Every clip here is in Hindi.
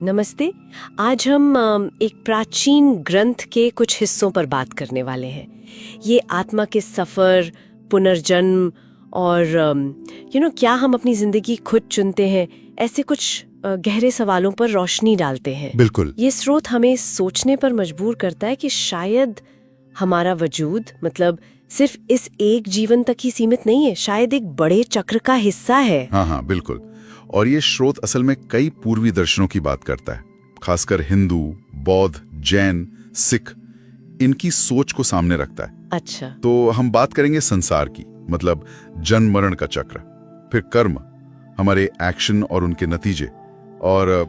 नमस्ते। आज हम एक प्राचीन ग्रंथ के कुछ हिस्सों पर बात करने वाले हैं। ये आत्मा के सफ़र, पुनर्जन्म और क्या हम अपनी ज़िंदगी खुद चुनते हैं, ऐसे कुछ गहरे सवालों पर रोशनी डालते हैं। बिल्कुल। ये स्रोत हमें सोचने पर मजबूर करता है कि शायद हमारा वजूद सिर्फ इस एक जीवन तक ही सीमित नहीं है, शायद एक बड़े चक्र का हिस्सा है। हाँ, बिल्कुल। और ये स्रोत असल में कई पूर्वी दर्शनों की बात करता है, खासकर हिंदू, बौद्ध, जैन, सिख, इनकी सोच को सामने रखता है। अच्छा। तो हम बात करेंगे संसार की, मतलब जन्म मरण का चक्र, फिर कर्म, हमारे एक्शन और उनके नतीजे, और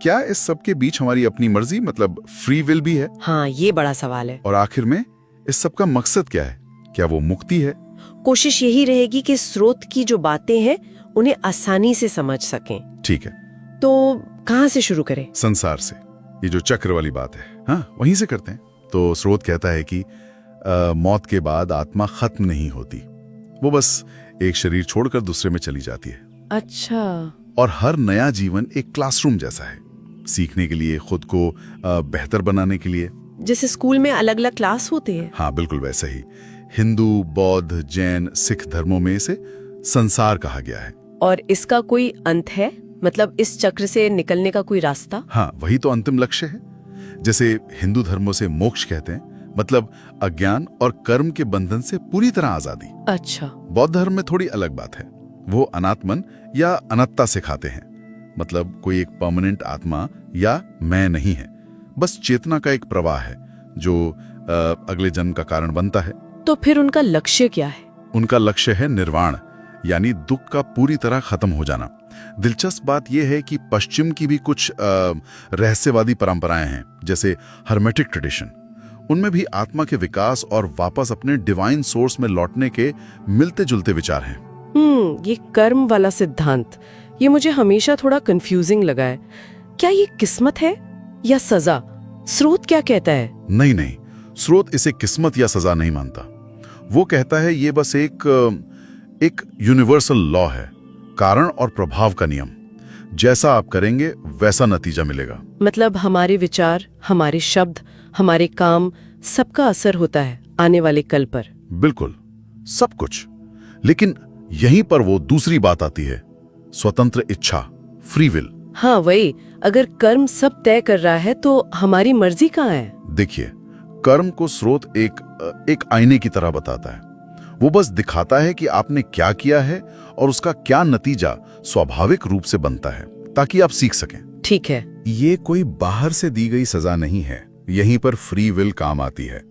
क्या इस सब के बीच हमारी अपनी मर्जी, मतलब फ्री विल भी है? हाँ, ये बड़ा सवाल है। और आखिर में इस सब का मकसद क्या है? क्या वो मुक्ति है? कोशिश यही रहेगी कि स्रोत की जो बातें हैं उन्हें आसानी से समझ सकें। ठीक है, तो कहाँ से शुरू करें? संसार से। ये जो चक्र वाली बात है, हाँ, वहीं से करते हैं। तो स्रोत कहता है कि मौत के बाद आत्मा खत्म नहीं होती, वो बस एक शरीर छोड़कर दूसरे में चली जाती है। अच्छा। और हर नया जीवन एक क्लासरूम जैसा है, सीखने के लिए, खुद को बेहतर बनाने के लिए। जैसे स्कूल में अलग अलग क्लास होते हैं। हाँ, बिल्कुल वैसे ही हिंदू, बौद्ध, जैन, सिख धर्मों में इसे संसार कहा गया है। और इसका कोई अंत है? मतलब इस चक्र से निकलने का कोई रास्ता? हाँ, वही तो अंतिम लक्ष्य है। जैसे हिंदू धर्मों से मोक्ष कहते हैं, मतलब अज्ञान और कर्म के बंधन से पूरी तरह आजादी। अच्छा। बौद्ध धर्म में थोड़ी अलग बात है, वो अनात्मन या अनत्ता सिखाते हैं, मतलब कोई एक परमानेंट आत्मा या मैं नहीं है, बस चेतना का एक प्रवाह है जो अगले जन्म का कारण बनता है। तो फिर उनका लक्ष्य क्या है? उनका लक्ष्य है निर्वाण, यानी दुख का पूरी तरह खत्म हो जाना। दिलचस्प बात यह है कि पश्चिम की भी कुछ रहस्यवादी परंपराएं हैं, जैसे हर्मेटिक ट्रेडिशन, उनमें भी आत्मा के विकास और वापस अपने डिवाइन सोर्स में लौटने के मिलते जुलते विचार हैं। ये कर्म वाला सिद्धांत, ये मुझे हमेशा थोड़ा कंफ्यूजिंग लगा है। क्या ये किस्मत है या सजा? स्रोत क्या कहता है? नहीं, स्रोत इसे किस्मत या सजा नहीं मानता। वो कहता है ये बस एक यूनिवर्सल लॉ है, कारण और प्रभाव का नियम। जैसा आप करेंगे वैसा नतीजा मिलेगा। मतलब हमारे विचार, हमारे शब्द, हमारे काम, सबका असर होता है आने वाले कल पर। बिल्कुल, सब कुछ। लेकिन यहीं पर वो दूसरी बात आती है, स्वतंत्र इच्छा, फ्री विल। हाँ, वही। अगर कर्म सब तय कर रहा है तो हमारी मर्जी कहाँ है? देखिए, कर्म को स्रोत एक आईने की तरह बताता है। वो बस दिखाता है कि आपने क्या किया है और उसका क्या नतीजा स्वाभाविक रूप से बनता है, ताकि आप सीख सकें। ठीक है। ये कोई बाहर से दी गई सजा नहीं है, यहीं पर फ्री विल काम आती है।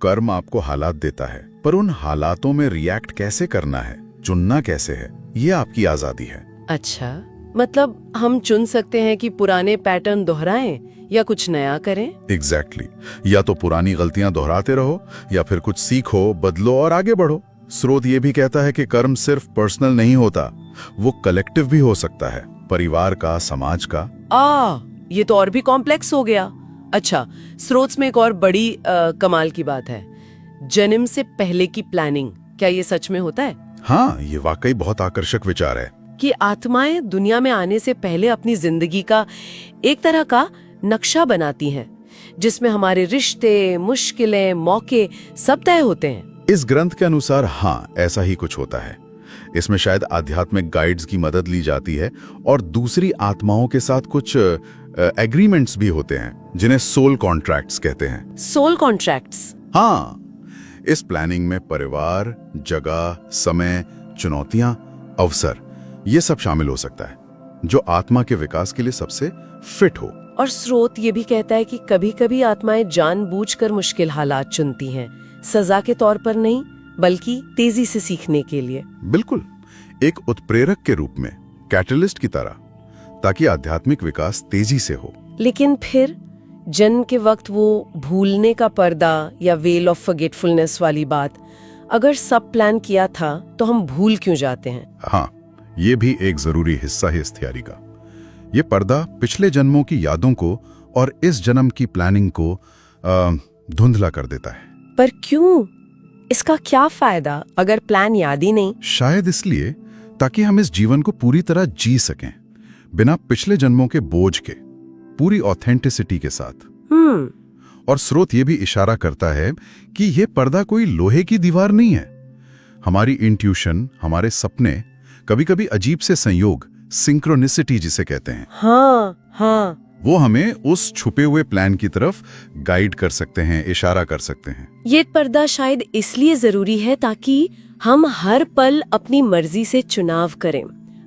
कर्म आपको हालात देता है, पर उन हालातों में रिएक्ट कैसे करना है, चुनना कैसे है, ये आपकी आजादी है। अच्छा, मतलब हम चुन सकते हैं कि पुराने पैटर्न दोहराएं या कुछ नया करें? एग्जैक्टली। या तो पुरानी गलतियां दोहराते रहो या फिर कुछ सीखो, बदलो और आगे बढ़ो। स्रोत ये भी कहता है कि कर्म सिर्फ पर्सनल नहीं होता, वो कलेक्टिव भी हो सकता है, परिवार का, समाज का। ये तो और भी कॉम्प्लेक्स हो गया। अच्छा, स्रोत में एक और बड़ी कमाल की बात है, जन्म से पहले की प्लानिंग। क्या ये सच में होता है? हाँ, ये वाकई बहुत आकर्षक विचार है कि आत्माएं दुनिया में आने से पहले अपनी जिंदगी का एक तरह का नक्शा बनाती हैं, जिसमें हमारे रिश्ते, मुश्किलें, मौके सब तय होते हैं। इस ग्रंथ के अनुसार हाँ, ऐसा ही कुछ होता है। इसमें शायद आध्यात्मिक गाइड्स की मदद ली जाती है और दूसरी आत्माओं के साथ कुछ एग्रीमेंट्स भी होते हैं, जिन्हें सोल कॉन्ट्रैक्ट्स कहते हैं। Soul contracts? हाँ, इस प्लानिंग में परिवार, जगह, समय, चुनौतियां, अवसर, ये सब शामिल हो सकता है, जो आत्मा के विकास के लिए सबसे फिट हो। और स्रोत ये भी कहता है कि कभी-कभी आत्माएं जानबूझकर मुश्किल हालात चुनती हैं, सजा के तौर पर नहीं, बल्कि तेजी से सीखने के लिए। बिल्कुल, एक उत्प्रेरक के रूप में, कैटलिस्ट की तरह, ताकि आध्यात्मिक विकास तेजी से हो। लेकिन फिर जन्म के वक्त वो भूलने का पर्दा या वेल ऑफ फॉरगेटफुलनेस वाली बात, अगर सब प्लान किया था तो हम भूल क्यों जाते हैं? हाँ, ये भी एक जरूरी हिस्सा है इस थ्योरी का। ये पर्दा पिछले जन्मों की यादों को और इस जन्म की प्लानिंग को धुंधला कर देता है। पर क्यों? इसका क्या फायदा अगर प्लान याद ही नहीं? शायद इसलिए ताकि हम इस जीवन को पूरी तरह जी सकें, बिना पिछले जन्मों के बोझ के। पूरी ऑथेंटिसिटी के साथ। और स्रोत ये भी इशारा करता है कि यह पर्दा कोई लोहे की दीवार नहीं है। हमारी इंट्यूशन, हमारे सपने, कभी-कभी अजीब से संयोग, सिंक्रोनिसिटी जिसे कहते हैं, हाँ, वो हमें उस छुपे हुए प्लान की तरफ गाइड कर सकते हैं, इशारा कर सकते हैं। ये पर्दा शायद इसलिए जरूरी है ताकि हम हर पल अपनी मर्जी से चुनाव करें,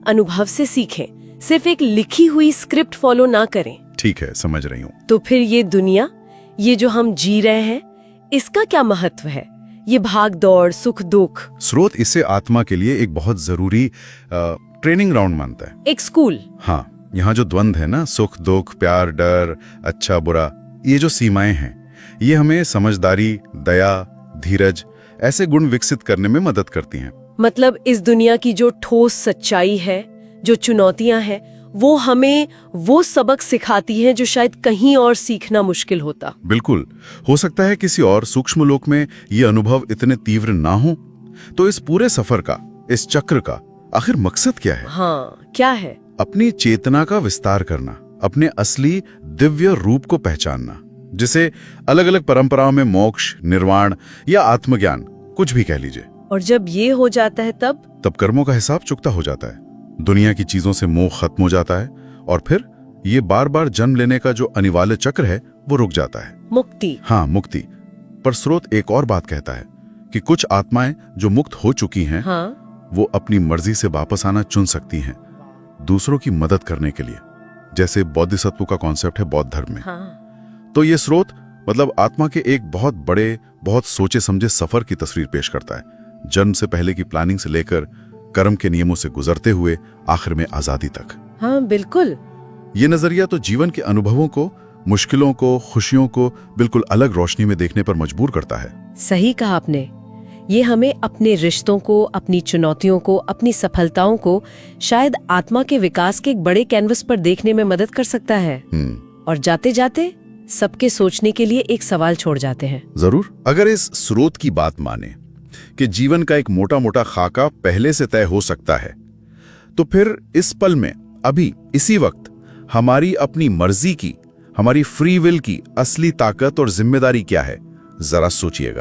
अनुभव से सीखें, सिर्फ एक लिखी हुई स्क्रिप्ट फॉलो ना करें। ठीक है, समझ रही हूँ। तो फिर ये दुनिया, ये जो हम जी रहे हैं, इसका क्या महत्व है? ये भाग दौड़, सुख दुख। स्रोत इसे आत्मा के लिए एक बहुत जरूरी ट्रेनिंग ग्राउंड मानता है, एक स्कूल। हाँ, यहाँ जो द्वंद्व है ना, सुख दुख, प्यार डर, अच्छा बुरा, ये जो सीमाएं हैं, ये हमें समझदारी, दया, धीरज ऐसे गुण विकसित करने में मदद करती हैं। मतलब इस दुनिया की जो ठोस सच्चाई है, जो चुनौतियां हैं, वो हमें वो सबक सिखाती हैं जो शायद कहीं और सीखना मुश्किल होता। बिल्कुल, हो सकता है किसी और सूक्ष्म लोक में ये अनुभव इतने तीव्र ना हो। तो इस पूरे सफर का, इस चक्र का आखिर मकसद क्या है? हाँ, क्या है? अपनी चेतना का विस्तार करना, अपने असली दिव्य रूप को पहचानना, जिसे अलग अलग परंपराओं में मोक्ष, निर्वाण या आत्मज्ञान कुछ भी कह लीजिए। और जब ये हो जाता है तब कर्मों का हिसाब चुकता हो जाता है, दुनिया की चीजों से मोह खत्म हो जाता है, और फिर ये बार बार जन्म लेने का जो अनिवार्य चक्र है वो रुक जाता है। मुक्ति। हाँ, मुक्ति। पर स्रोत एक और बात कहता है कि कुछ आत्माएं जो मुक्त हो चुकी हैं, हाँ, वो अपनी मर्जी से वापस आना चुन सकती हैं, दूसरों की मदद करने के लिए, जैसे बोधिसत्व का कॉन्सेप्ट है बौद्ध धर्म में। हाँ। तो ये स्रोत मतलब आत्मा के एक बहुत बड़े, बहुत सोचे समझे सफर की तस्वीर पेश करता है, जन्म से पहले की प्लानिंग से लेकर कर्म के नियमों से गुजरते हुए आखिर में आजादी तक। हाँ, बिल्कुल। ये नजरिया तो जीवन के अनुभवों को, मुश्किलों को, खुशियों को बिल्कुल अलग रोशनी में देखने पर मजबूर करता है। सही कहा आपने। ये हमें अपने रिश्तों को, अपनी चुनौतियों को, अपनी सफलताओं को शायद आत्मा के विकास के एक बड़े कैनवस पर देखने में मदद कर सकता है। और जाते जाते सबके सोचने के लिए एक सवाल छोड़ जाते हैं। जरूर। अगर इस स्रोत की बात माने कि जीवन का एक मोटा मोटा खाका पहले से तय हो सकता है, तो फिर इस पल में, अभी इसी वक्त, हमारी अपनी मर्जी की, हमारी फ्री विल की असली ताकत और जिम्मेदारी क्या है? जरा सोचिएगा।